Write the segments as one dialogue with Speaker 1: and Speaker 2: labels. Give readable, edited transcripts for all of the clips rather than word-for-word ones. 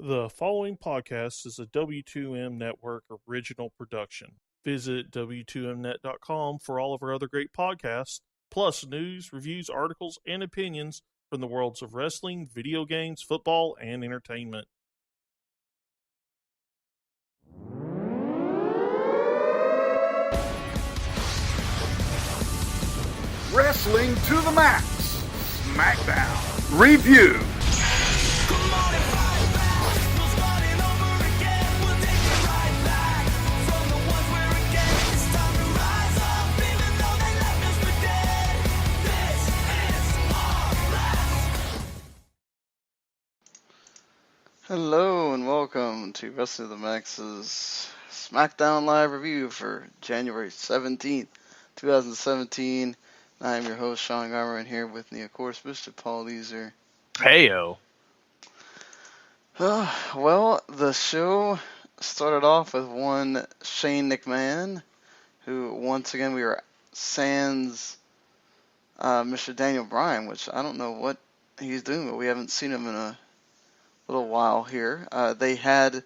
Speaker 1: The following podcast is a W2M Network original production. Visit W2Mnet.com for all of our other great podcasts, plus news, reviews, articles, and opinions from the worlds of wrestling, video games, football, and entertainment.
Speaker 2: Wrestling to the Max Smackdown Review.
Speaker 3: Hello and welcome to Wrestling to the Max's Smackdown Live Review for January 17th, 2017. I am your host, Sean Garmer, and here with me, of course, Mr. Paul Leazar.
Speaker 4: Heyo.
Speaker 3: Well, the show started off with one Shane McMahon, who, once again, we were sans Mr. Daniel Bryan, which I don't know what he's doing, but we haven't seen him in a little while here. They had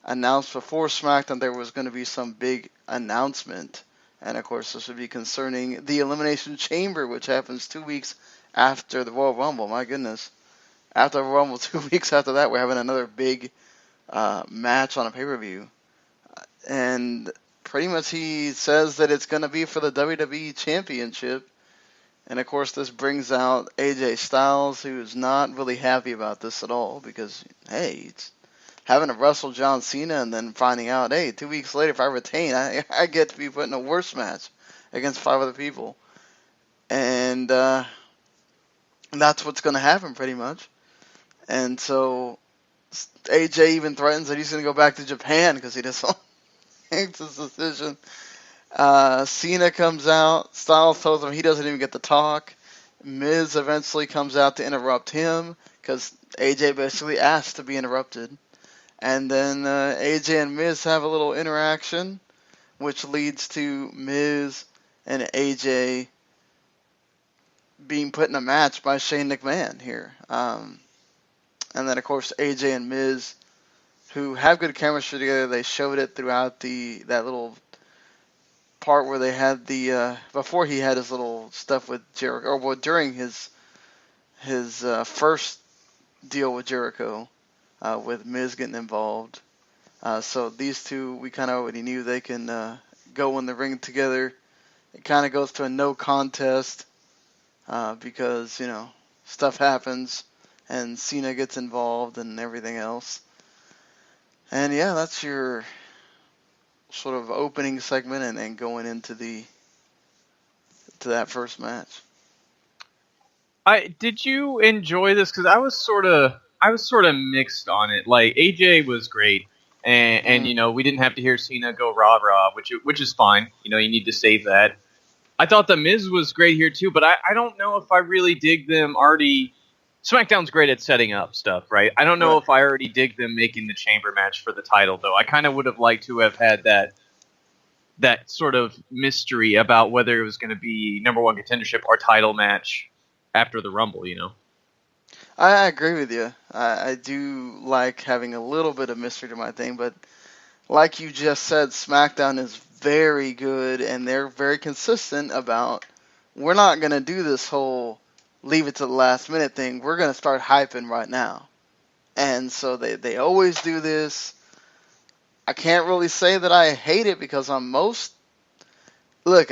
Speaker 3: announced before SmackDown there was going to be some big announcement, and of course this would be concerning the Elimination Chamber, which happens 2 weeks after the Royal Rumble. My goodness. After the Rumble, 2 weeks after that, we're having another big match on a pay-per-view. And pretty much he says that it's going to be for the WWE Championship. And of course, this brings out AJ Styles, who's not really happy about this at all because, hey, it's having to wrestle John Cena and then finding out, hey, 2 weeks later, if I retain, I get to be put in a worse match against 5 other people. And that's what's going to happen pretty much. And so AJ even threatens that he's going to go back to Japan because he doesn't make this decision. Cena comes out. Styles tells him he doesn't even get to talk. Miz eventually comes out to interrupt him because AJ basically asked to be interrupted. And then AJ and Miz have a little interaction, which leads to Miz and AJ being put in a match by Shane McMahon here. And then, of course, AJ and Miz, who have good chemistry together, they showed it throughout that little part where they had the before he had his little stuff with Jericho, or well, during his first deal with Jericho, with Miz getting involved. So these two, we kind of already knew they can go in the ring together. It kind of goes to a no contest because stuff happens and Cena gets involved and everything else. And yeah, that's your sort of opening segment and then going into that first match.
Speaker 4: Did you enjoy this? Because I was sort of mixed on it. Like AJ was great, and we didn't have to hear Cena go rah rah, which is fine. You need to save that. I thought the Miz was great here too, but I don't know if I really dig them already. SmackDown's great at setting up stuff, right? I don't know if I already dig them making the chamber match for the title, though. I kind of would have liked to have had that sort of mystery about whether it was going to be number one contendership or title match after the Rumble,
Speaker 3: I agree with you. I do like having a little bit of mystery to my thing, but like you just said, SmackDown is very good, and they're very consistent about, we're not going to do this whole leave it to the last minute thing. We're going to start hyping right now. And so they always do this. I can't really say that I hate it because it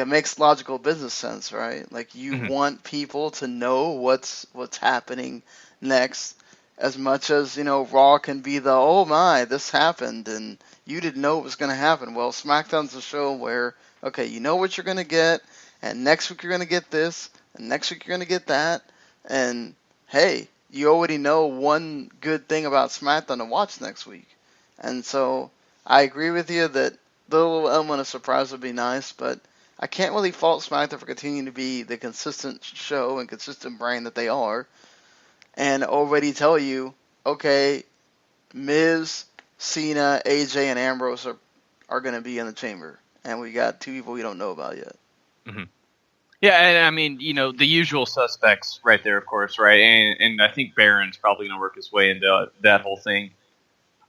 Speaker 3: makes logical business sense, right? Like you want people to know what's happening next, as much as, Raw can be the, oh my, this happened and you didn't know it was going to happen. Well, SmackDown's a show where, okay, you know what you're going to get, and next week you're going to get this, and next week you're going to get that, and hey, you already know one good thing about SmackDown to watch next week. And so I agree with you that the little element of surprise would be nice, but I can't really fault SmackDown for continuing to be the consistent show and consistent brand that they are, and already tell you, okay, Miz, Cena, AJ, and Ambrose are going to be in the chamber, and we got 2 people we don't know about yet.
Speaker 4: Mm-hmm. Yeah, and I mean, the usual suspects right there, of course, right? And I think Baron's probably going to work his way into that whole thing.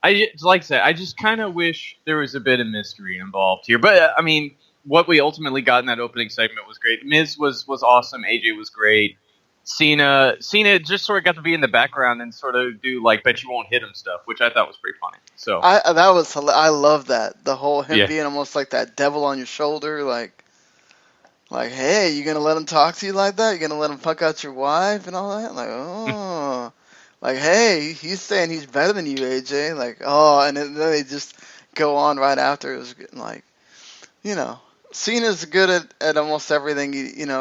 Speaker 4: Like I said, I just kind of wish there was a bit of mystery involved here. But I mean, what we ultimately got in that opening segment was great. Miz was awesome. AJ was great. Cena just sort of got to be in the background and sort of do like bet you won't hit him stuff, which I thought was pretty funny. So
Speaker 3: I love that, the whole him
Speaker 4: Yeah.
Speaker 3: being almost like that devil on your shoulder, like hey, you gonna let him talk to you like that? You gonna let him fuck out your wife and all that? Like, oh, like, hey, he's saying he's better than you, AJ. Like, oh, and then they just go on right after. It was like, Cena's good at almost everything.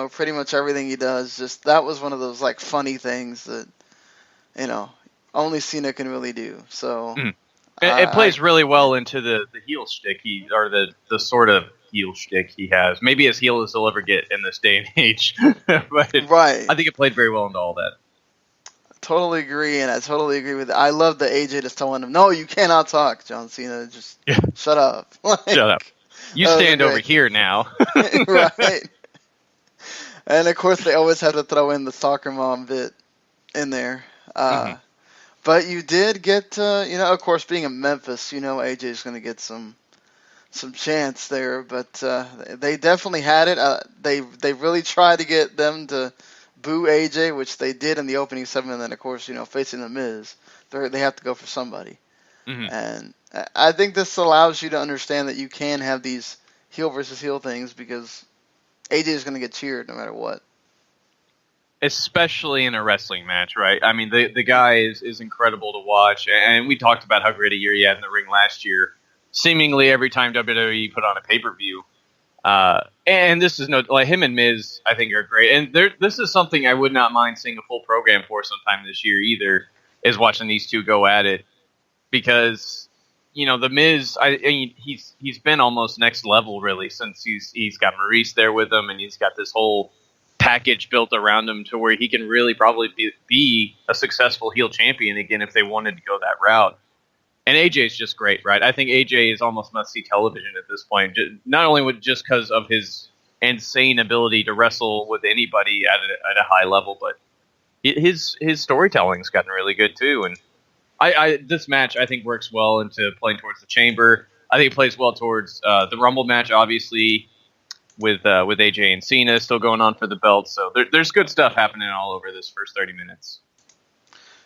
Speaker 3: Pretty much everything he does. Just that was one of those like funny things that only Cena can really do. So
Speaker 4: it plays really well into the heel shtick or the sort of heel shtick he has. Maybe as heel as he'll ever get in this day and age. But
Speaker 3: right.
Speaker 4: I think it played very well into all that.
Speaker 3: Totally agree, and I totally agree with it. I love that AJ just telling him, "No, you cannot talk, John Cena. Just shut up."
Speaker 4: Shut up. You stand over here now.
Speaker 3: Right. And of course, they always have to throw in the soccer mom bit in there. But you did get, of course, being in Memphis, AJ's going to get some chance there. But they definitely had it. They really tried to get them to boo AJ, which they did in the opening segment. And then, of course, facing The Miz, they have to go for somebody. And I think this allows you to understand that you can have these heel versus heel things because AJ is going to get cheered no matter what.
Speaker 4: Especially in a wrestling match, right? I mean, the guy is incredible to watch, and we talked about how great a year he had in the ring last year. Seemingly every time WWE put on a pay-per-view. And this is him and Miz, I think, are great. And this is something I would not mind seeing a full program for sometime this year either, is watching these two go at it. Because, the Miz, I mean, he's been almost next level, really, since he's got Maurice there with him, and he's got this whole package built around him to where he can really probably be a successful heel champion again if they wanted to go that route. And AJ's just great, right? I think AJ is almost must-see television at this point, not only just because of his insane ability to wrestle with anybody at a high level, but his storytelling's gotten really good too, and this match, I think, works well into playing towards the Chamber. I think it plays well towards the Rumble match, obviously, with AJ and Cena still going on for the belt. So there's good stuff happening all over this first 30 minutes.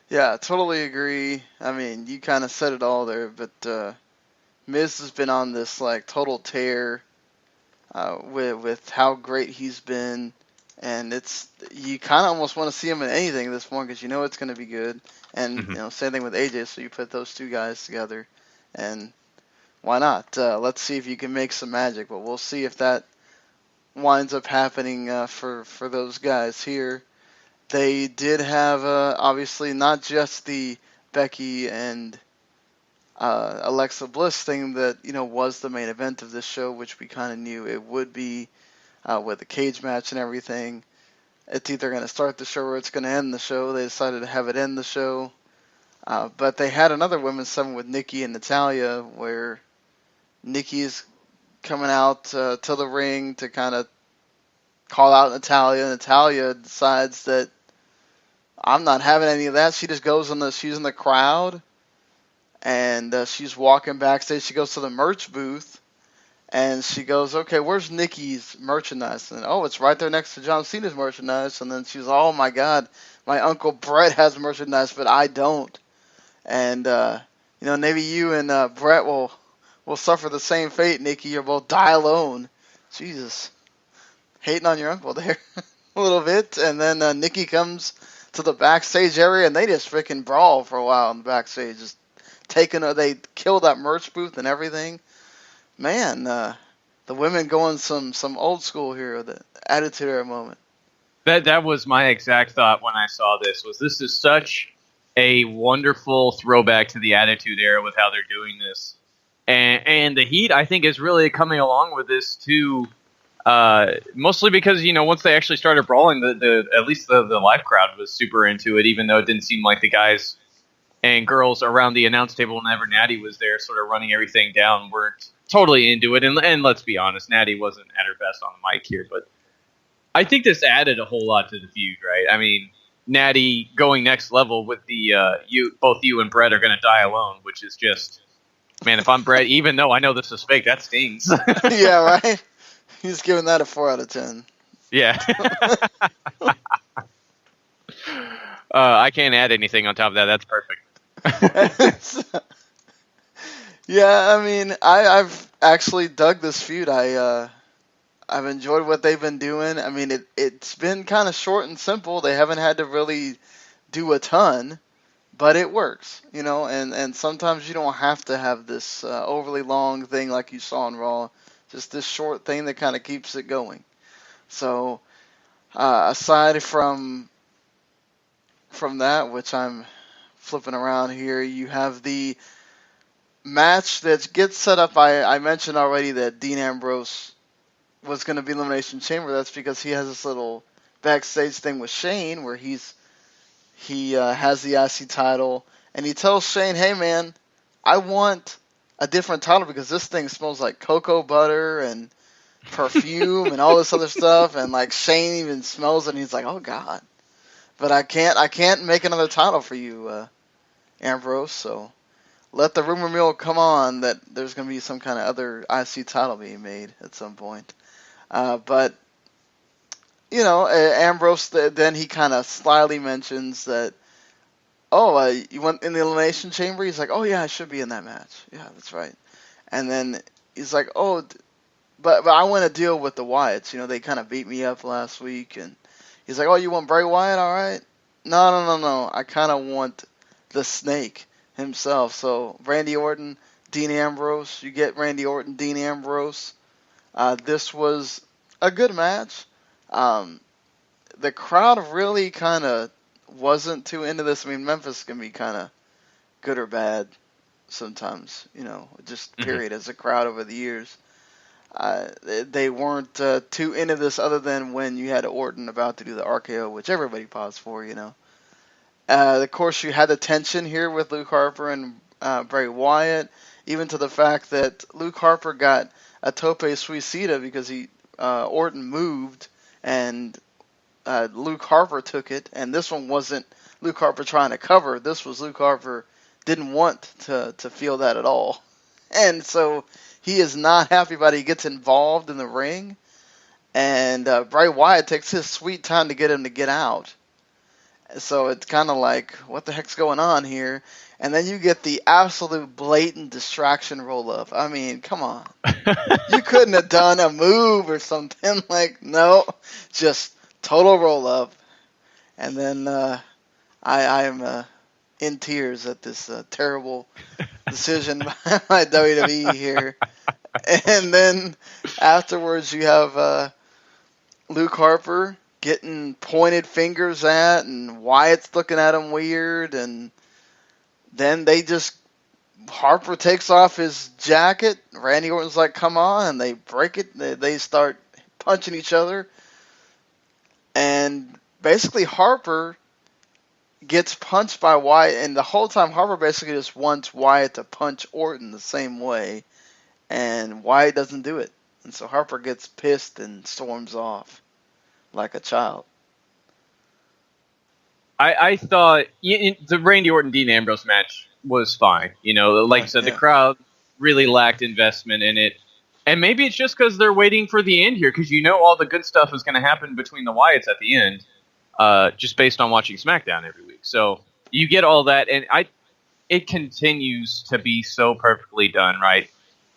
Speaker 3: Yeah, totally agree. I mean, you kind of said it all there, but Miz has been on this like total tear with how great he's been. And you kind of almost want to see him in anything at this point because it's going to be good. And same thing with AJ. So you put those two guys together, and why not? Let's see if you can make some magic. But we'll see if that winds up happening for those guys here. They did have obviously not just the Becky and Alexa Bliss thing that was the main event of this show, which we kind of knew it would be. With the cage match and everything. It's either going to start the show or it's going to end the show. They decided to have it end the show. But they had another women's segment with Nikki and Natalya where Nikki's coming out to the ring to kind of call out Natalya. Natalya decides that I'm not having any of that. She just goes she's in the crowd and she's walking backstage. She goes to the merch booth. And she goes, okay, where's Nikki's merchandise? And, it's right there next to John Cena's merchandise. And then she's, oh, my God, my Uncle Brett has merchandise, but I don't. And, maybe you and Brett will suffer the same fate, Nikki. You'll both die alone. Jesus. Hating on your uncle there a little bit. And then Nikki comes to the backstage area, and they just freaking brawl for a while in the backstage. Just they kill that merch booth and everything. Man, the women going some old school here, the Attitude Era moment.
Speaker 4: That was my exact thought when I saw this. This is such a wonderful throwback to the Attitude Era with how they're doing this, and the Heat I think is really coming along with this too. Mostly because once they actually started brawling, at least the live crowd was super into it, even though it didn't seem like the guys and girls around the announce table whenever Natty was there, sort of running everything down, weren't totally into it. And let's be honest, Natty wasn't at her best on the mic here, but I think this added a whole lot to the feud, right? I mean, Natty going next level with the both you and Brett are going to die alone, which is just, man, if I'm Brett, even though I know this is fake, that stings.
Speaker 3: Yeah, right? He's giving that a 4 out of 10.
Speaker 4: Yeah. I can't add anything on top of that. That's perfect.
Speaker 3: Yeah, I mean, I've actually dug this feud. I've enjoyed what they've been doing. I mean, it's been kind of short and simple. They haven't had to really do a ton, but it works, you know. And sometimes you don't have to have this overly long thing like you saw in Raw. Just this short thing that kind of keeps it going. So, aside from that, which I'm flipping around here, you have the match that gets set up. I mentioned already that Dean Ambrose was going to be Elimination Chamber. That's because he has this little backstage thing with Shane where he has the IC title, and he tells Shane, "Hey man, I want a different title because this thing smells like cocoa butter and perfume and all this other stuff." And like Shane even smells it, and he's like, "Oh God." But I can't make another title for you, Ambrose. So let the rumor mill come on that there's going to be some kind of other IC title being made at some point. But you know, Ambrose then he kind of slyly mentions that, "Oh, you went in the Elimination Chamber?" He's like, "Oh yeah, I should be in that match. Yeah, that's right." And then he's like, "Oh, but I want to deal with the Wyatts. You know, they kind of beat me up last week." And he's like, "Oh, you want Bray Wyatt? All right." No. I kind of want the Snake himself. So Randy Orton, Dean Ambrose. You get Randy Orton, Dean Ambrose. This was a good match. The crowd really kind of wasn't too into this. I mean, Memphis can be kind of good or bad sometimes, you know, just period as a crowd over the years. They weren't too into this other than when you had Orton about to do the RKO, which everybody paused for, you know. Of course, you had the tension here with Luke Harper and Bray Wyatt, even to the fact that Luke Harper got a tope suicida because Orton moved and Luke Harper took it, and this one wasn't Luke Harper trying to cover. This was Luke Harper didn't want to feel that at all. And so he is not happy about it. He gets involved in the ring, and Bray Wyatt takes his sweet time to get him to get out. So it's kind of like, what the heck's going on here? And then you get the absolute blatant distraction roll-up. I mean, come on. You couldn't have done a move or something. Like, no, just total roll-up. And then I am in tears at this terrible decision by WWE here. And then afterwards you have Luke Harper getting pointed fingers at, and Wyatt's looking at him weird, and then Harper takes off his jacket. Randy Orton's like, "Come on," and they break it. They start punching each other, and basically Harper gets punched by Wyatt, and the whole time Harper basically just wants Wyatt to punch Orton the same way, and Wyatt doesn't do it, and so Harper gets pissed and storms off like a child.
Speaker 4: I thought the Randy Orton Dean Ambrose match was fine. You know, like I said, the crowd really lacked investment in it. And maybe it's just because they're waiting for the end here, because you know all the good stuff is going to happen between the Wyatts at the end, just based on watching SmackDown every week. So you get all that, and it continues to be so perfectly done, right?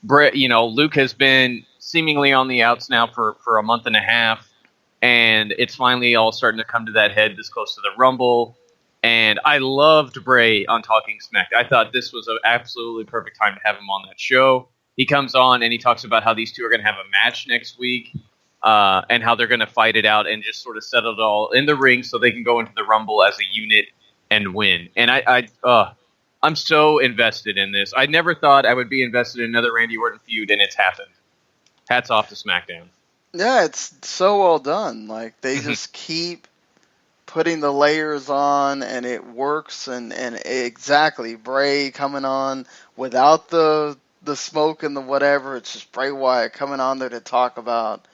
Speaker 4: Luke has been seemingly on the outs now for a month and a half. And it's finally all starting to come to that head this close to the Rumble. And I loved Bray on Talking Smack. I thought this was an absolutely perfect time to have him on that show. He comes on and he talks about how these two are going to have a match next week, and how they're going to fight it out and just sort of settle it all in the ring so they can go into the Rumble as a unit and win. And I'm so invested in this. I never thought I would be invested in another Randy Orton feud, and it's happened. Hats off to SmackDown.
Speaker 3: Yeah, it's so well done. Like, they just keep putting the layers on, and it works. And exactly, Bray coming on without the smoke and the whatever. It's just Bray Wyatt coming on there to talk about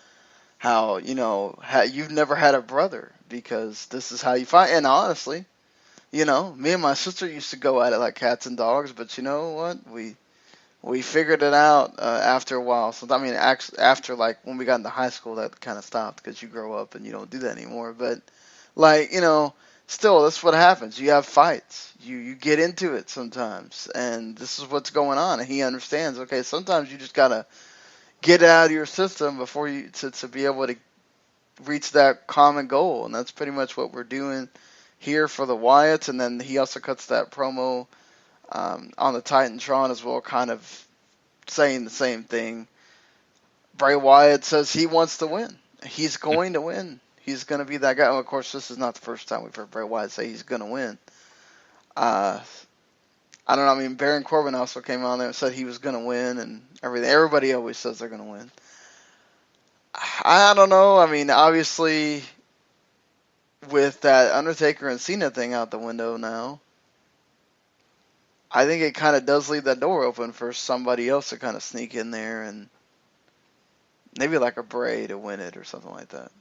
Speaker 3: how, you've never had a brother because this is how you fight. And honestly, me and my sister used to go at it like cats and dogs, but you know what? We figured it out after a while. So I mean, after like when we got into high school, that kind of stopped because you grow up and you don't do that anymore. But like still, that's what happens. You have fights. You get into it sometimes, and this is what's going on. And he understands. Okay, sometimes you just gotta get it out of your system before you to be able to reach that common goal, and that's pretty much what we're doing here for the Wyatts. And then he also cuts that promo on the Titantron as well, kind of saying the same thing. Bray Wyatt says he wants to win. He's going to win. He's going to be that guy. Well, of course, this is not the first time we've heard Bray Wyatt say he's going to win. I don't know. I mean, Baron Corbin also came on there and said he was going to win and everything. Everybody always says they're going to win. I don't know. I mean, obviously, with that Undertaker and Cena thing out the window now, I think it kind of does leave that door open for somebody else to kind of sneak in there and maybe like a Bray to win it or something like that.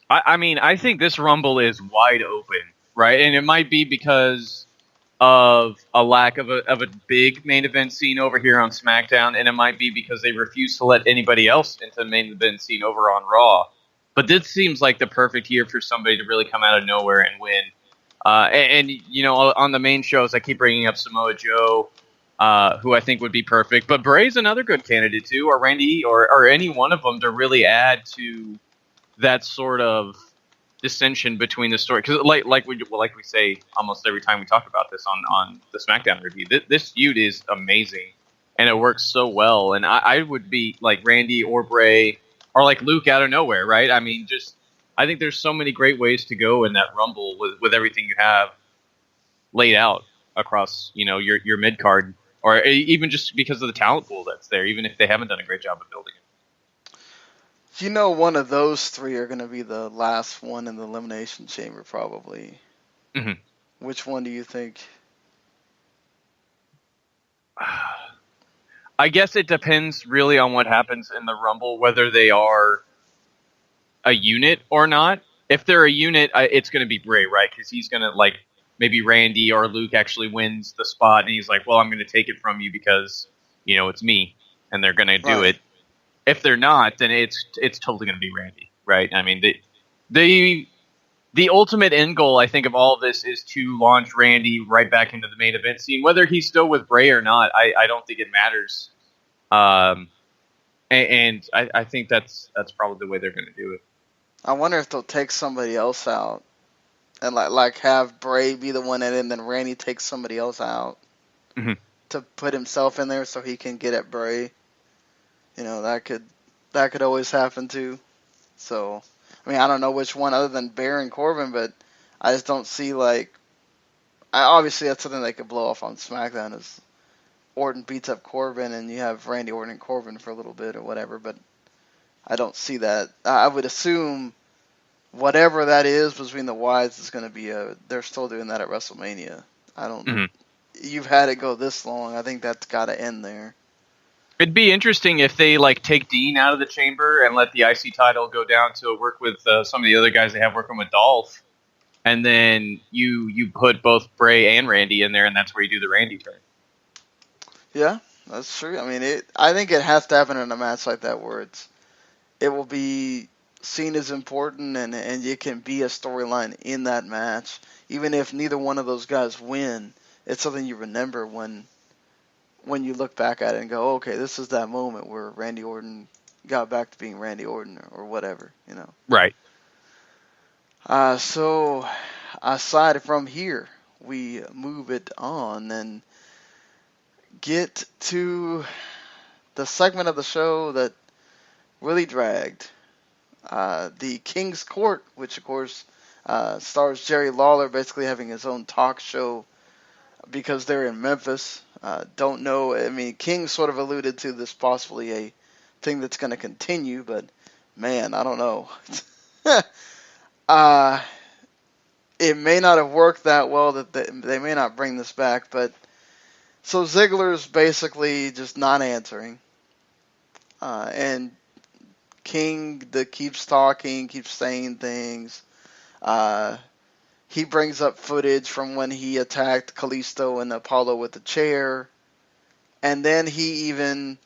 Speaker 4: I mean, I think this Rumble is wide open, right? And it might be because of a lack of a big main event scene over here on SmackDown, and it might be because they refuse to let anybody else into the main event scene over on Raw. But this seems like the perfect year for somebody to really come out of nowhere and win. And on the main shows, I keep bringing up Samoa Joe, who I think would be perfect. But Bray's another good candidate too, or Randy, or any one of them to really add to that sort of dissension between the story. Because like we say almost every time we talk about this on the SmackDown review, this feud is amazing and it works so well. And I would be like Randy or Bray or like Luke out of nowhere, right? I mean, I think there's so many great ways to go in that Rumble with everything you have laid out across, your mid card, or even just because of the talent pool that's there, even if they haven't done a great job of building it.
Speaker 3: One of those three are going to be the last one in the Elimination Chamber, probably.
Speaker 4: Mm-hmm.
Speaker 3: Which one do you think?
Speaker 4: I guess it depends really on what happens in the Rumble, whether they are a unit or not. If they're a unit, it's going to be Bray, right? Because he's going to, like, maybe Randy or Luke actually wins the spot, and he's like, well, I'm going to take it from you because, it's me, and they're going to do it. If they're not, then it's totally going to be Randy, right? I mean, the ultimate end goal, I think, of all of this is to launch Randy right back into the main event scene. Whether he's still with Bray or not, I don't think it matters. And I think that's probably the way they're going to do it.
Speaker 3: I wonder if they'll take somebody else out and like have Bray be the one in, and then Randy takes somebody else out to put himself in there so he can get at Bray. That could always happen too. So, I mean, I don't know which one other than Baron Corbin, but I just don't see obviously that's something they could blow off on SmackDown is Orton beats up Corbin and you have Randy Orton and Corbin for a little bit or whatever, but I don't see that. I would assume whatever that is between the Wyatts is going to be they're still doing that at WrestleMania. I don't. You've had it go this long. I think that's got to end there.
Speaker 4: It'd be interesting if they take Dean out of the chamber and let the IC title go down to work with some of the other guys they have working with Dolph, and then you put both Bray and Randy in there, and that's where you do the Randy turn.
Speaker 3: Yeah, that's true. I mean, I think it has to happen in a match like that where it will be seen as important, and it can be a storyline in that match, even if neither one of those guys win. It's something you remember when you look back at it and go, okay, this is that moment where Randy Orton got back to being Randy Orton or whatever,
Speaker 4: Right.
Speaker 3: So, aside from here, we move it on and get to the segment of the show that really dragged. The King's Court, which, of course, stars Jerry Lawler basically having his own talk show because they're in Memphis. Don't know. I mean, King sort of alluded to this possibly a thing that's going to continue, but man, I don't know. It may not have worked that well that they may not bring this back, but so Ziggler's basically just not answering, and King that keeps talking, keeps saying things. He brings up footage from when he attacked Kalisto and Apollo with the chair. And then he even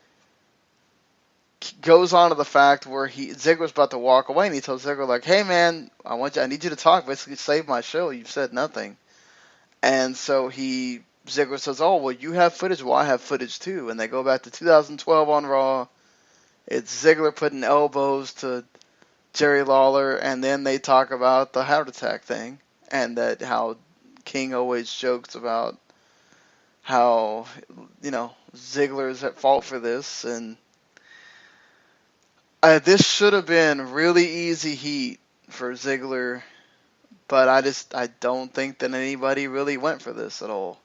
Speaker 3: goes on to the fact where Ziggler's about to walk away, and he tells Ziggler, like, hey, man, I need you to talk. Basically, save my show. You've said nothing. And so Ziggler says, oh, well, you have footage. Well, I have footage, too. And they go back to 2012 on Raw. It's Ziggler putting elbows to Jerry Lawler, and then they talk about the heart attack thing, and that how King always jokes about how, Ziggler's at fault for this, and this should have been really easy heat for Ziggler, but I don't think that anybody really went for this at all.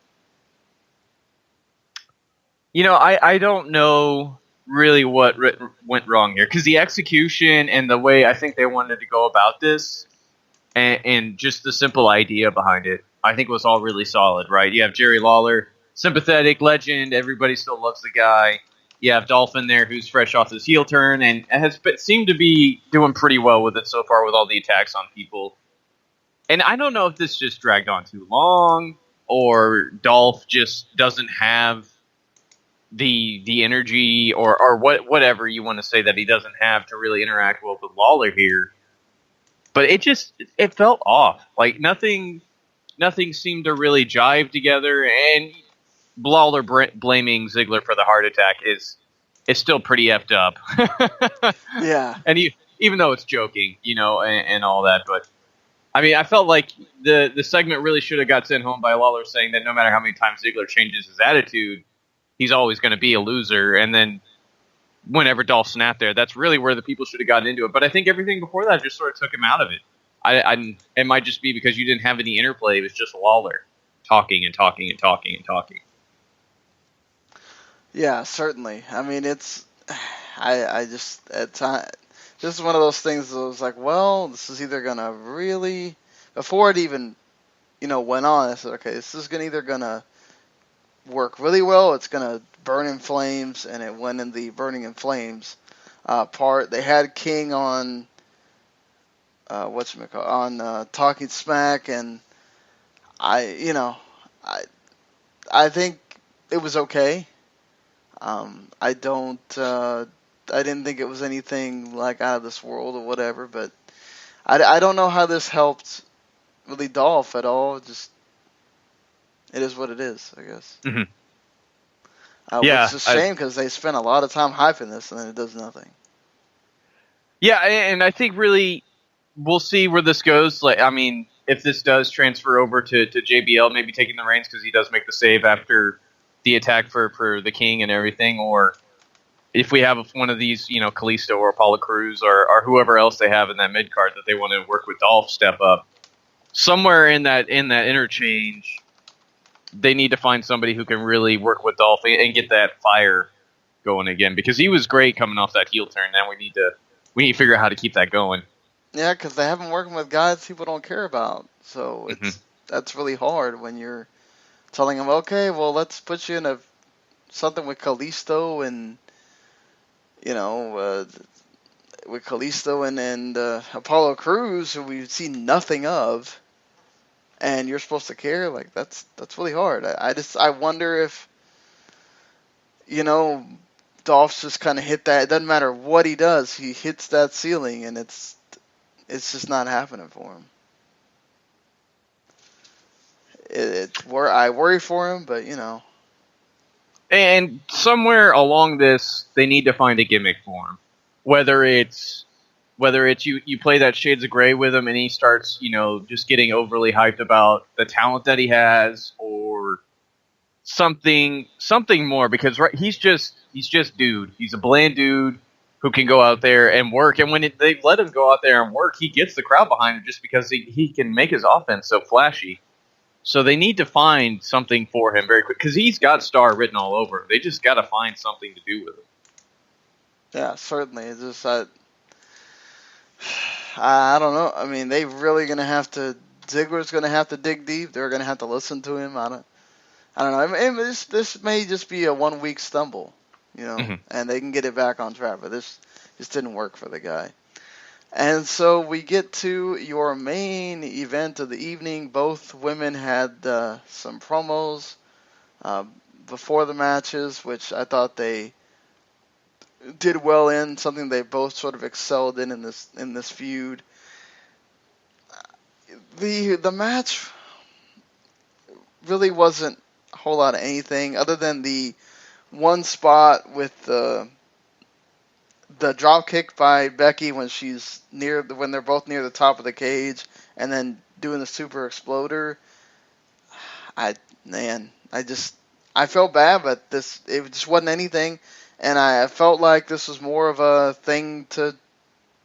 Speaker 4: I don't know really what went wrong here, because the execution and the way I think they wanted to go about this, and just the simple idea behind it, I think was all really solid, right? You have Jerry Lawler, sympathetic legend, everybody still loves the guy. You have Dolph in there, who's fresh off his heel turn, and seemed to be doing pretty well with it so far with all the attacks on people. And I don't know if this just dragged on too long, or Dolph just doesn't have the energy, or whatever you want to say that he doesn't have to really interact well with Lawler here. But it felt off. Like nothing seemed to really jive together, and Lawler blaming Ziggler for the heart attack is still pretty effed up.
Speaker 3: Yeah.
Speaker 4: And even though it's joking, and all that, but I mean, I felt like the segment really should have got sent home by Lawler saying that no matter how many times Ziggler changes his attitude, he's always going to be a loser. And then whenever Dolph snapped there, that's really where the people should have gotten into it. But I think everything before that just sort of took him out of it. It might just be because you didn't have any interplay. It was just Lawler talking and talking and talking and talking.
Speaker 3: Yeah, certainly. I mean, I just, at time, this is one of those things that was like, well, this is either going to really, before it even, went on, I said, okay, this is either going to work really well, it's going to burn in flames, and it went in the burning in flames part. They had King on, Talking Smack, and I think it was okay. I didn't think it was anything like out of this world or whatever, but I don't know how this helped really Dolph at all. Just, it is what it is, I guess.
Speaker 4: Mm-hmm.
Speaker 3: Yeah, it's a shame because they spent a lot of time hyping this and then it does nothing.
Speaker 4: Yeah, and I think really we'll see where this goes. Like, I mean, if this does transfer over to JBL, maybe taking the reins because he does make the save after the attack for the King and everything, or if we have one of these, Kalisto or Apollo Crews or whoever else they have in that mid card that they want to work with Dolph step up, somewhere in that interchange, they need to find somebody who can really work with Dolph and get that fire going again, because he was great coming off that heel turn. Now we need to figure out how to keep that going.
Speaker 3: Yeah, because they haven't working with guys people don't care about, so that's really hard when you're telling them, okay, well, let's put you in something with Kalisto and with Kalisto and Apollo Crews, who we've seen nothing of, and you're supposed to care. Like, that's really hard. I wonder if Dolph's just kind of hit that. It doesn't matter what he does, he hits that ceiling, and it's just not happening for him. I worry for him, but
Speaker 4: And somewhere along this, they need to find a gimmick for him. Whether it's you play that Shades of Grey with him and he starts, just getting overly hyped about the talent that he has, or something more, because he's just dude. He's a bland dude who can go out there and work. And when they let him go out there and work, he gets the crowd behind him just because he can make his offense so flashy. So they need to find something for him very quick, because he's got star written all over him. They just got to find something to do with him.
Speaker 3: Yeah, certainly. It's just I don't know. I mean, they really going to have to. Ziggler's going to have to dig deep. They're going to have to listen to him. I don't know. I mean, this may just be a 1 week stumble, and they can get it back on track. But this just didn't work for the guy. And so we get to your main event of the evening. Both women had some promos uh, before the matches, which I thought they did well in. Something they both sort of excelled in this feud. The match really wasn't a whole lot of anything other than the one spot with the drop kick by Becky when they're both near the top of the cage, and then doing the super exploder. I I felt bad, but it just wasn't anything, and I felt like this was more of a thing to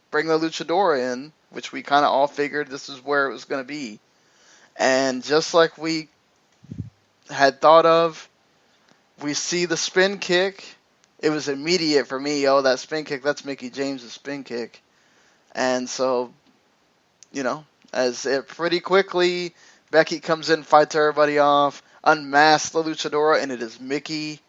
Speaker 3: bring the luchador in, which we kind of all figured this is where it was going to be, and just like we had thought of, we see the spin kick. It was immediate for me. Oh, that spin kick, that's Mickie James' spin kick. And so, as it pretty quickly, Becky comes in, fights everybody off, unmasks the luchadora, and it is Mickie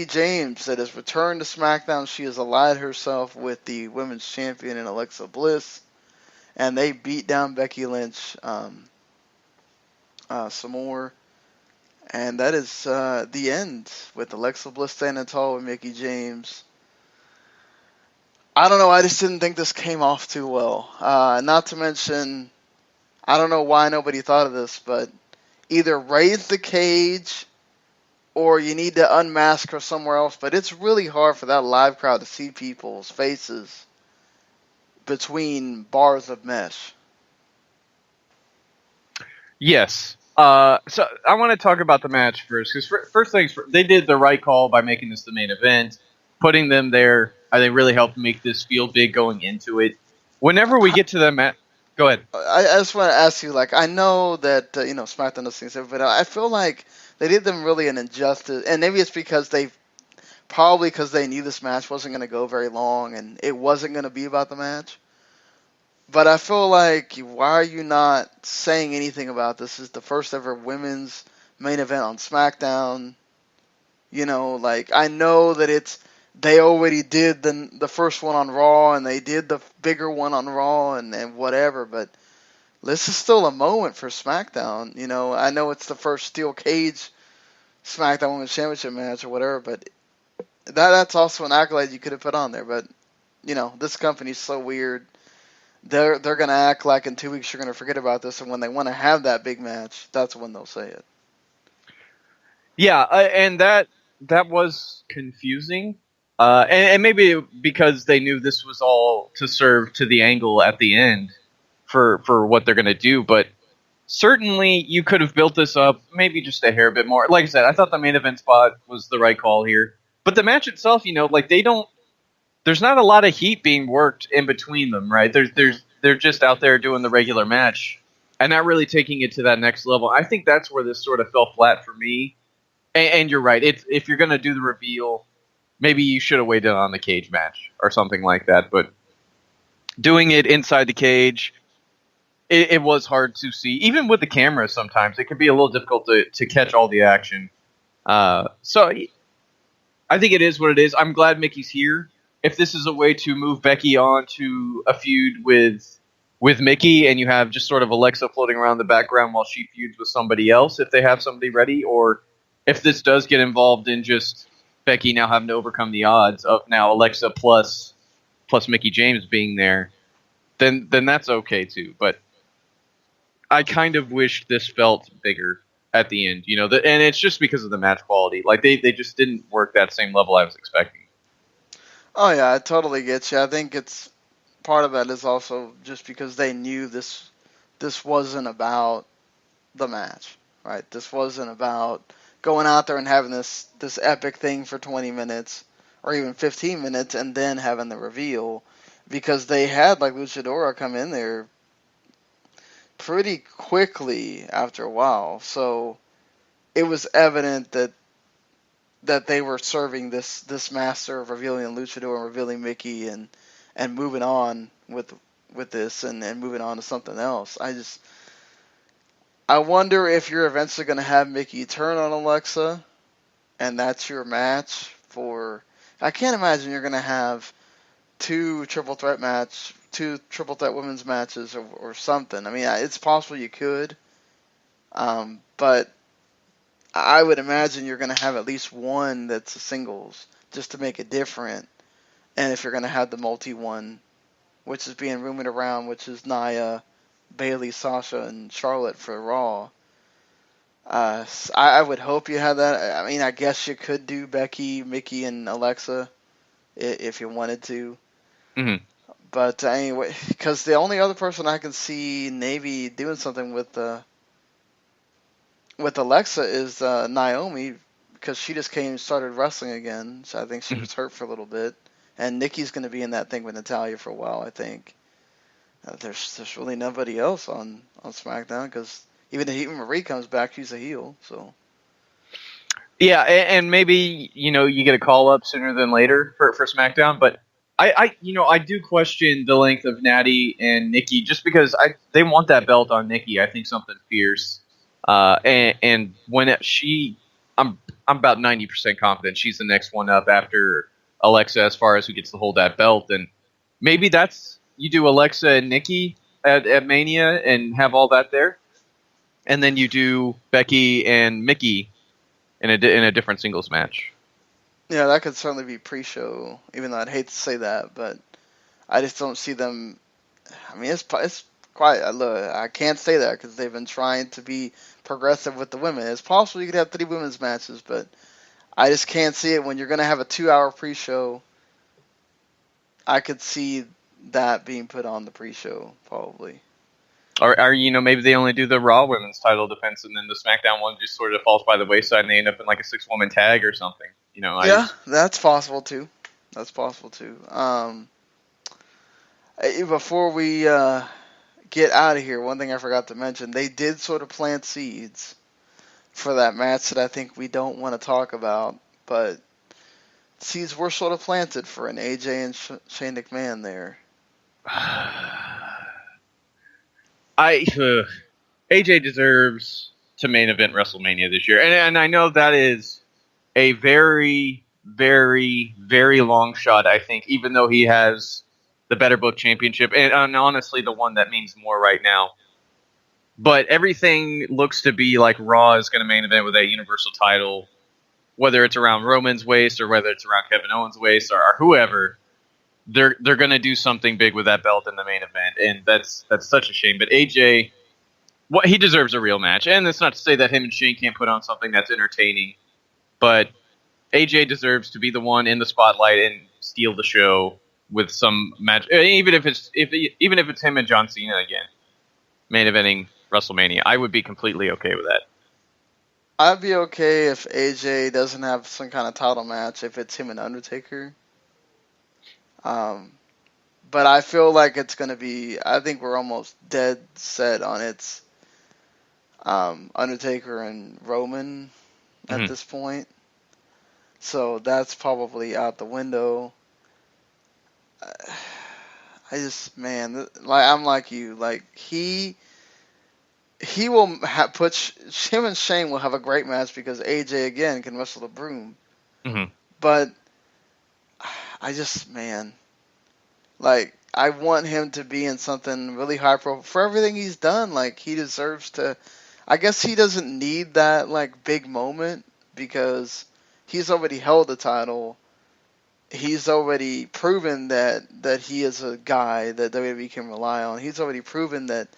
Speaker 3: James that has returned to SmackDown. She has allied herself with the women's champion in Alexa Bliss, and they beat down Becky Lynch some more. And that is the end, with Alexa Bliss standing tall with Mickie James. I don't know, I just didn't think this came off too well. Not to mention, I don't know why nobody thought of this, but either raise the cage or you need to unmask her somewhere else. But it's really hard for that live crowd to see people's faces between bars of mesh.
Speaker 4: Yes. So I want to talk about the match first, because first things first, they did the right call by making this the main event, putting them there. I think really helped make this feel big going into it. Whenever we get to the match, go ahead.
Speaker 3: I just want to ask you, I know that SmackDown does things, but I feel like they did them really an injustice, and maybe it's because they knew this match wasn't going to go very long, and it wasn't going to be about the match. But I feel like, why are you not saying anything about this? This is the first ever women's main event on SmackDown. I know that they already did the first one on Raw, and they did the bigger one on Raw, and whatever, but this is still a moment for SmackDown. I know it's the first steel cage SmackDown Women's Championship match or whatever, but that's also an accolade you could have put on there. But, this company's so weird. They're going to act like in 2 weeks you're going to forget about this, and when they want to have that big match, that's when they'll say it.
Speaker 4: Yeah, and that was confusing. And maybe because they knew this was all to serve to the angle at the end for what they're going to do, but certainly you could have built this up maybe just a hair bit more. Like I said, I thought the main event spot was the right call here. But the match itself, there's not a lot of heat being worked in between them, right? They're just out there doing the regular match and not really taking it to that next level. I think that's where this sort of fell flat for me. And you're right. If you're going to do the reveal, maybe you should have waited on the cage match or something like that. But doing it inside the cage, it was hard to see. Even with the camera sometimes, it can be a little difficult to catch all the action. So I think it is what it is. I'm glad Mickey's here. If this is a way to move Becky on to a feud with Mickie, and you have just sort of Alexa floating around the background while she feuds with somebody else, if they have somebody ready, or if this does get involved in just Becky now having to overcome the odds of now Alexa plus Mickie James being there, then that's okay too. But I kind of wish this felt bigger at the end, and it's just because of the match quality. Like they just didn't work that same level I was expecting.
Speaker 3: Oh yeah, I totally get you. I think it's part of that is also just because they knew this wasn't about the match, right? This wasn't about going out there and having this epic thing for 20 minutes or even 15 minutes and then having the reveal, because they had Luchadora come in there pretty quickly after a while. So it was evident that they were serving this master of revealing Luchador and revealing Mickie and moving on with this and moving on to something else. I wonder if you're eventually going to have Mickie turn on Alexa, and that's your match for. I can't imagine you're going to have two triple threat women's matches or something. I mean, it's possible you could, but I would imagine you're going to have at least one that's a singles just to make it different. And if you're going to have the multi one, which is being rumored around, which is Nia, Bayley, Sasha, and Charlotte for Raw. I would hope you had that. I mean, I guess you could do Becky, Mickey, and Alexa if you wanted to.
Speaker 4: Mm-hmm.
Speaker 3: But anyway, because the only other person I can see maybe doing something with Alexa is Naomi, because she just started wrestling again. So I think she was hurt for a little bit. And Nikki's going to be in that thing with Natalya for a while, I think. There's really nobody else on SmackDown, because even if Marie comes back, she's a heel. So
Speaker 4: yeah, and maybe you get a call up sooner than later for SmackDown, but I do question the length of Natty and Nikki, just because they want that belt on Nikki. I think something fierce, and when I'm about 90% confident she's the next one up after Alexa as far as who gets to hold that belt, and maybe you do Alexa and Nikki at Mania and have all that there, and then you do Becky and Mickey in a different singles match.
Speaker 3: Yeah, that could certainly be pre-show, even though I'd hate to say that, but I just don't see them. I mean, it's quite. Look, I can't say that because they've been trying to be progressive with the women. It's possible you could have 3 women's matches, but I just can't see it when you're going to have a 2-hour pre-show. I could see that being put on the pre-show, probably.
Speaker 4: Or maybe they only do the Raw women's title defense, and then the SmackDown one just sort of falls by the wayside, and they end up in like a 6-woman tag or something.
Speaker 3: Yeah, that's possible too. Before we get out of here, one thing I forgot to mention, they did sort of plant seeds for that match that I think we don't want to talk about, but seeds were sort of planted for an AJ and Shane McMahon there.
Speaker 4: AJ deserves to main event WrestleMania this year, and I know that is a very, very, very long shot, I think, even though he has the Better Book Championship, and honestly the one that means more right now. But everything looks to be like Raw is going to main event with a Universal title, whether it's around Roman's waist or whether it's around Kevin Owens' waist or whoever. They're going to do something big with that belt in the main event, and that's such a shame. But AJ, he deserves a real match, and that's not to say that him and Shane can't put on something that's entertaining. But AJ deserves to be the one in the spotlight and steal the show with some match, even if it's him and John Cena again, main eventing WrestleMania. I would be completely okay with that.
Speaker 3: I'd be okay if AJ doesn't have some kind of title match if it's him and Undertaker. But I feel like it's going to be. I think we're almost dead set on it's Undertaker and Roman at this point. So that's probably out the window. I'm like you. Like he will him and Shane will have a great match because AJ again can wrestle the broom.
Speaker 4: Mm-hmm.
Speaker 3: But I want him to be in something really high profile for everything he's done. Like he deserves to. I guess he doesn't need that like big moment because he's already held the title. He's already proven that he is a guy that WWE can rely on. He's already proven that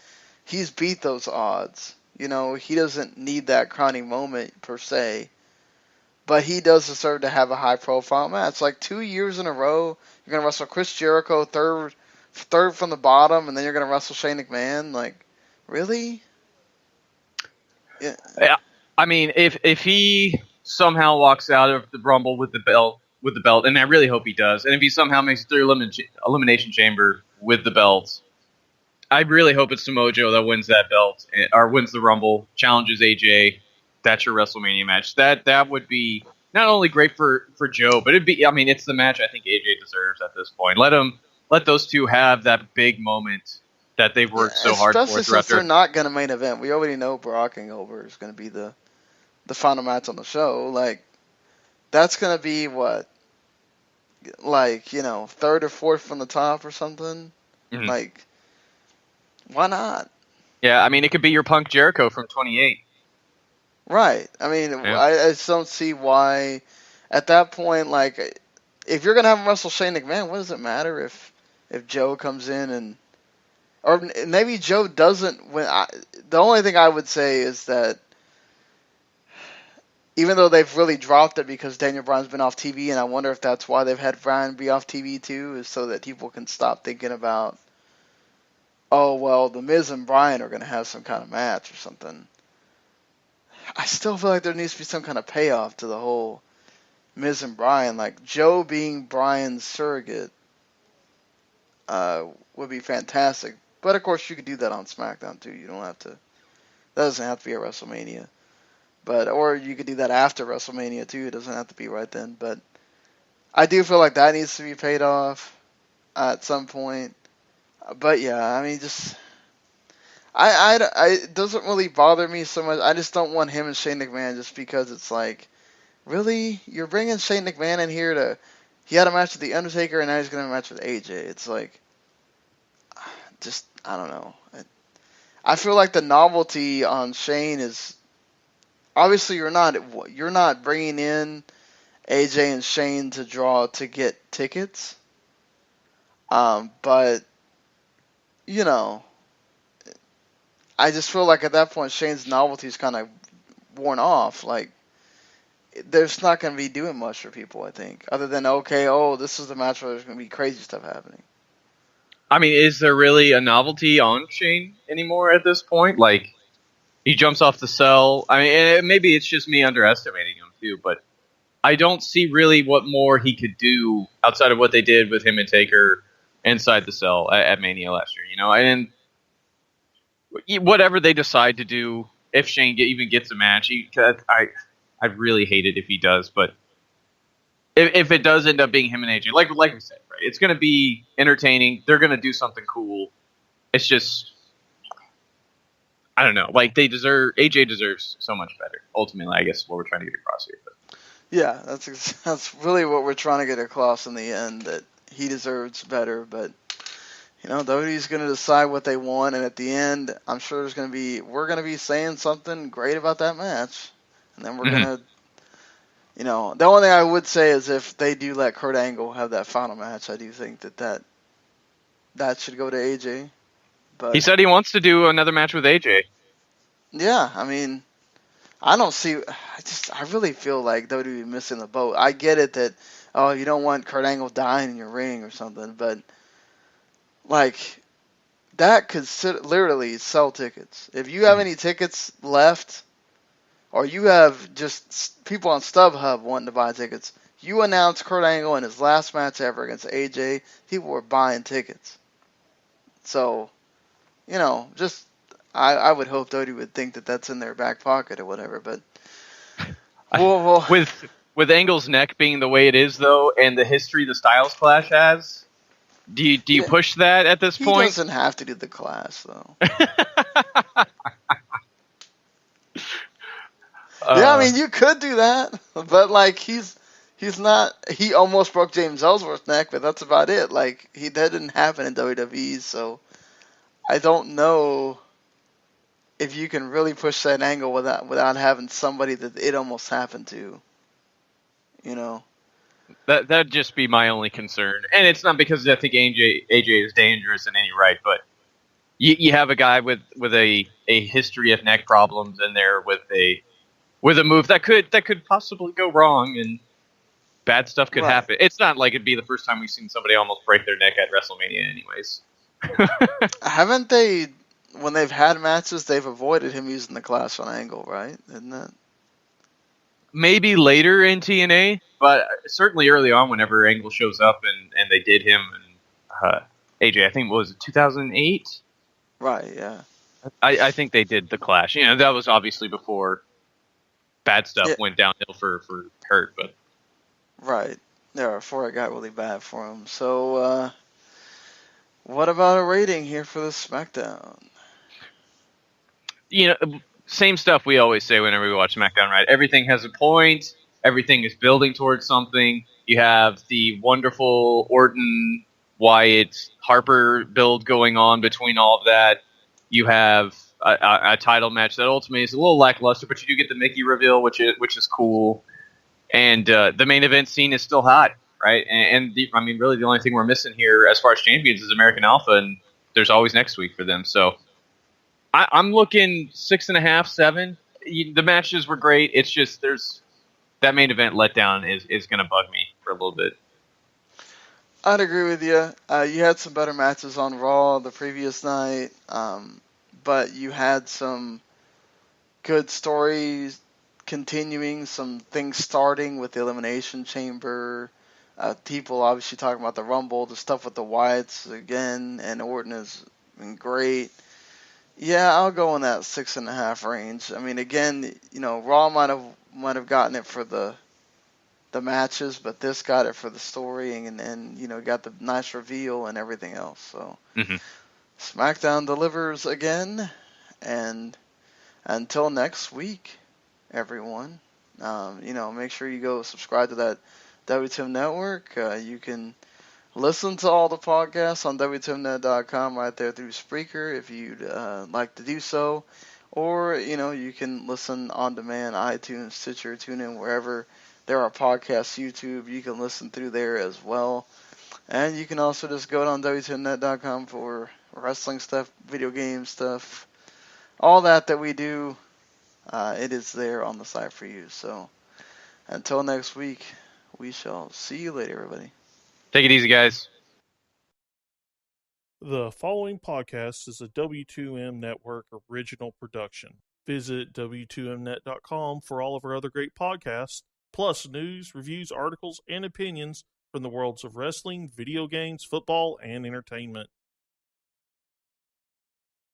Speaker 3: he's beat those odds. He doesn't need that crowning moment per se. But he does deserve to have a high-profile match. Like 2 years in a row, you're going to wrestle Chris Jericho third from the bottom, and then you're going to wrestle Shane McMahon. Like, really?
Speaker 4: Yeah. I mean, if he somehow walks out of the Rumble with the belt, and I really hope he does, and if he somehow makes it through Elimination Chamber with the belt, I really hope it's Samoa Joe that wins that belt, or wins the Rumble, challenges AJ. That's your WrestleMania match. That would be not only great for Joe, but it's the match I think AJ deserves at this point. Let those two have that big moment that they've worked so hard for.
Speaker 3: Especially since they're not going to main event. We already know Brock and Goldberg is going to be the final match on the show. Like, that's going to be what? like, third or fourth from the top or something.
Speaker 4: Mhm.
Speaker 3: Like, why not?
Speaker 4: Yeah, I mean, it could be your Punk Jericho from 28.
Speaker 3: Right. I mean,
Speaker 4: Yeah.
Speaker 3: I just don't see why. At that point, like, if you're gonna have him wrestle Shane McMahon, what does it matter if Joe comes in and, or maybe Joe doesn't win? The only thing I would say is that even though they've really dropped it because Daniel Bryan's been off TV, and I wonder if that's why they've had Bryan be off TV too, is so that people can stop thinking about, oh well, the Miz and Bryan are gonna have some kind of match or something. I still feel like there needs to be some kind of payoff to the whole Miz and Bryan. Like, Joe being Bryan's surrogate would be fantastic. But of course, you could do that on SmackDown too. You don't have to. That doesn't have to be at WrestleMania. Or you could do that after WrestleMania too. It doesn't have to be right then. But I do feel like that needs to be paid off at some point. But yeah, I mean, just it doesn't really bother me so much. I just don't want him and Shane McMahon just because it's like, really? You're bringing Shane McMahon in here to... He had a match with The Undertaker, and now he's going to have a match with AJ. It's like... Just, I don't know. I feel like the novelty on Shane is... Obviously, you're not bringing in AJ and Shane to get tickets. But, I just feel like at that point, Shane's novelty is kind of worn off. Like, there's not going to be doing much for people, I think, other than, this is the match where there's going to be crazy stuff happening.
Speaker 4: I mean, is there really a novelty on Shane anymore at this point? Like, he jumps off the cell. I mean, and maybe it's just me underestimating him too, but I don't see really what more he could do outside of what they did with him and Taker inside the cell at Mania last year. And whatever they decide to do, if Shane even gets a match, I'd really hate it if he does, but if it does end up being him and AJ, like we said, right, it's going to be entertaining. They're going to do something cool. It's just, I don't know. Like, AJ deserves so much better. Ultimately, I guess is what we're trying to get across here. But.
Speaker 3: Yeah, that's really what we're trying to get across in the end, that he deserves better, but WWE's going to decide what they want, and at the end, I'm sure we're going to be saying something great about that match. And then we're going to, the only thing I would say is if they do let Kurt Angle have that final match, I do think that should go to AJ. But
Speaker 4: he said he wants to do another match with AJ.
Speaker 3: Yeah, I mean, I really feel like WWE missing the boat. I get it that, you don't want Kurt Angle dying in your ring or something, but, like, that could literally sell tickets. If you have any tickets left, or you have just people on StubHub wanting to buy tickets, you announce Kurt Angle in his last match ever against AJ, people were buying tickets. So, I would hope WWE would think that that's in their back pocket or whatever, but...
Speaker 4: With Angle's neck being the way it is, though, and the history the Styles Clash has, do you push that at this point?
Speaker 3: He doesn't have to do the Clash, though. Yeah, I mean, you could do that, but, like, he's not... He almost broke James Ellsworth's neck, but that's about it. Like, that didn't happen in WWE, so I don't know if you can really push that angle without having somebody that it almost happened to,
Speaker 4: That'd just be my only concern. And it's not because I think AJ is dangerous in any right, but you have a guy with a history of neck problems in there with a move that could possibly go wrong and bad stuff could happen. It's not like it'd be the first time we've seen somebody almost break their neck at WrestleMania anyways.
Speaker 3: Haven't they, when they've had matches, they've avoided him using the Clash on Angle, right? Isn't that?
Speaker 4: Maybe later in TNA, but certainly early on whenever Angle shows up and they did him and AJ, I think, what was it, 2008?
Speaker 3: Right, yeah.
Speaker 4: I think they did the Clash. That was obviously before bad stuff went downhill for Kurt, but...
Speaker 3: Right. Yeah, before it got really bad for him. So, what about a rating here for the SmackDown?
Speaker 4: Same stuff we always say whenever we watch SmackDown, right? Everything has a point. Everything is building towards something. You have the wonderful Orton, Wyatt, Harper build going on between all of that. You have a title match that ultimately is a little lackluster, but you do get the Mickey reveal, which is cool. And the main event scene is still hot, right? And really the only thing we're missing here as far as champions is American Alpha, and there's always next week for them. So I'm looking 6.5, 7. The matches were great. It's just that main event letdown is going to bug me for a little bit.
Speaker 3: I'd agree with you. You had some better matches on Raw the previous night, but you had some good stories continuing, some things starting with the Elimination Chamber. People obviously talking about the Rumble, the stuff with the Wyatts again, and Orton has been great. Yeah, I'll go in that 6.5 range. I mean, again, Raw might have gotten it for the matches, but this got it for the story and got the nice reveal and everything else. So SmackDown delivers again, and until next week, everyone, make sure you go subscribe to that WTM Network. You can listen to all the podcasts on WTMNet.com right there through Spreaker if you'd like to do so. Or, you can listen on demand, iTunes, Stitcher, TuneIn, wherever there are podcasts, YouTube. You can listen through there as well. And you can also just go on WTMNet.com for wrestling stuff, video game stuff, all that we do. It is there on the site for you. So until next week, we shall see you later, everybody.
Speaker 4: Take it easy, guys.
Speaker 1: The following podcast is a W2M Network original production. Visit W2Mnet.com for all of our other great podcasts, plus news, reviews, articles, and opinions from the worlds of wrestling, video games, football, and entertainment.